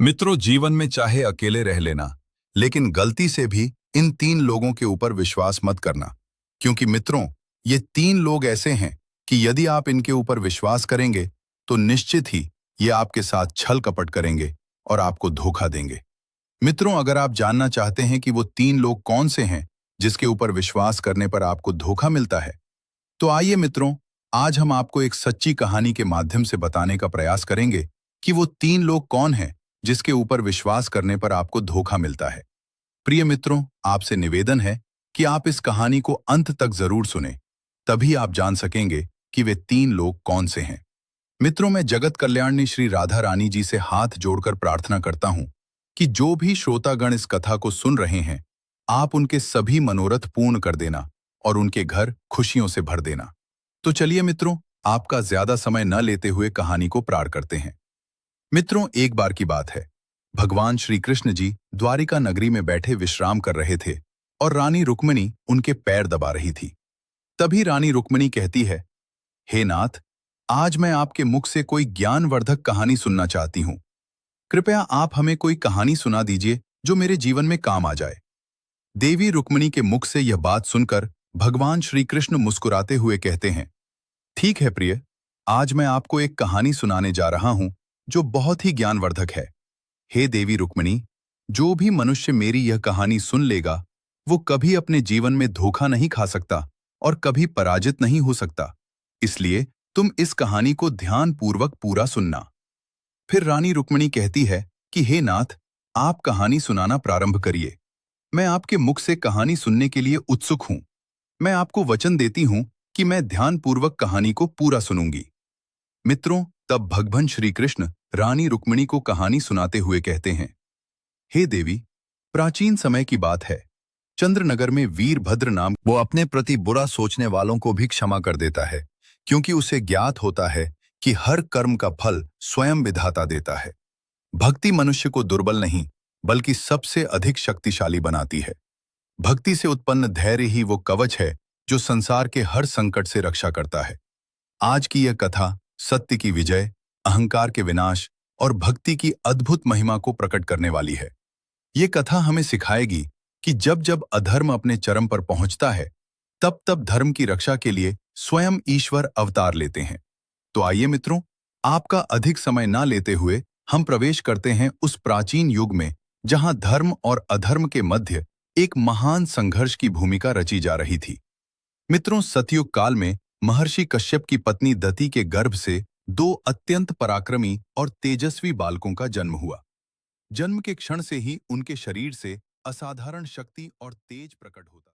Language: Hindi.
मित्रों, जीवन में चाहे अकेले रह लेना, लेकिन गलती से भी इन तीन लोगों के ऊपर विश्वास मत करना। क्योंकि मित्रों, ये तीन लोग ऐसे हैं कि यदि आप इनके ऊपर विश्वास करेंगे तो निश्चित ही ये आपके साथ छल कपट करेंगे और आपको धोखा देंगे। मित्रों, अगर आप जानना चाहते हैं कि वो तीन लोग कौन से हैं जिसके ऊपर विश्वास करने पर आपको धोखा मिलता है, तो आइए मित्रों, आज हम आपको एक सच्ची कहानी के माध्यम से बताने का प्रयास करेंगे कि वो तीन लोग कौन हैं जिसके ऊपर विश्वास करने पर आपको धोखा मिलता है। प्रिय मित्रों, आपसे निवेदन है कि आप इस कहानी को अंत तक जरूर सुनें, तभी आप जान सकेंगे कि वे तीन लोग कौन से हैं। मित्रों, मैं जगत कल्याणी श्री राधा रानी जी से हाथ जोड़कर प्रार्थना करता हूं कि जो भी श्रोतागण इस कथा को सुन रहे हैं, आप उनके सभी मनोरथ पूर्ण कर देना और उनके घर खुशियों से भर देना। तो चलिए मित्रों, आपका ज्यादा समय न लेते हुए कहानी को प्रारंभ करते हैं। मित्रों, एक बार की बात है, भगवान श्री कृष्ण जी द्वारिका नगरी में बैठे विश्राम कर रहे थे और रानी रुक्मिणी उनके पैर दबा रही थी। तभी रानी रुक्मिणी कहती है, हे नाथ, आज मैं आपके मुख से कोई ज्ञानवर्धक कहानी सुनना चाहती हूँ। कृपया आप हमें कोई कहानी सुना दीजिए जो मेरे जीवन में काम आ जाए। देवी रुक्मिणी के मुख से यह बात सुनकर भगवान श्री कृष्ण मुस्कुराते हुए कहते हैं, ठीक है प्रिय, आज मैं आपको एक कहानी सुनाने जा रहा हूं जो बहुत ही ज्ञानवर्धक है। हे देवी रुक्मिणी, जो भी मनुष्य मेरी यह कहानी सुन लेगा, वो कभी अपने जीवन में धोखा नहीं खा सकता और कभी पराजित नहीं हो सकता। इसलिए तुम इस कहानी को ध्यानपूर्वक पूरा सुनना। फिर रानी रुक्मिणी कहती है कि हे नाथ, आप कहानी सुनाना प्रारंभ करिए। मैं आपके मुख से कहानी सुनने के लिए उत्सुक हूं। मैं आपको वचन देती हूं कि मैं ध्यानपूर्वक कहानी को पूरा सुनूंगी। मित्रों, तब भगवान श्री कृष्ण रानी रुक्मिणी को कहानी सुनाते हुए कहते हैं, हे देवी, प्राचीन समय की बात है। चंद्रनगर में वीरभद्र नाम वो अपने प्रति बुरा सोचने वालों को भी क्षमा कर देता है, क्योंकि उसे ज्ञात होता है कि हर कर्म का फल स्वयं विधाता देता है। भक्ति मनुष्य को दुर्बल नहीं, बल्कि सबसे अधिक शक्तिशाली बनाती है। भक्ति से उत्पन्न धैर्य ही वो कवच है जो संसार के हर संकट से रक्षा करता है। आज की यह कथा सत्य की विजय, अहंकार के विनाश और भक्ति की अद्भुत महिमा को प्रकट करने वाली है। ये कथा हमें सिखाएगी कि जब जब अधर्म अपने चरम पर पहुंचता है, तब तब धर्म की रक्षा के लिए स्वयं ईश्वर अवतार लेते हैं। तो आइए मित्रों, आपका अधिक समय ना लेते हुए हम प्रवेश करते हैं उस प्राचीन युग में जहां धर्म और अधर्म के मध्य एक महान संघर्ष की भूमिका रची जा रही थी। मित्रों, सतयुग काल में महर्षि कश्यप की पत्नी दति के गर्भ से दो अत्यंत पराक्रमी और तेजस्वी बालकों का जन्म हुआ। जन्म के क्षण से ही उनके शरीर से असाधारण शक्ति और तेज प्रकट होता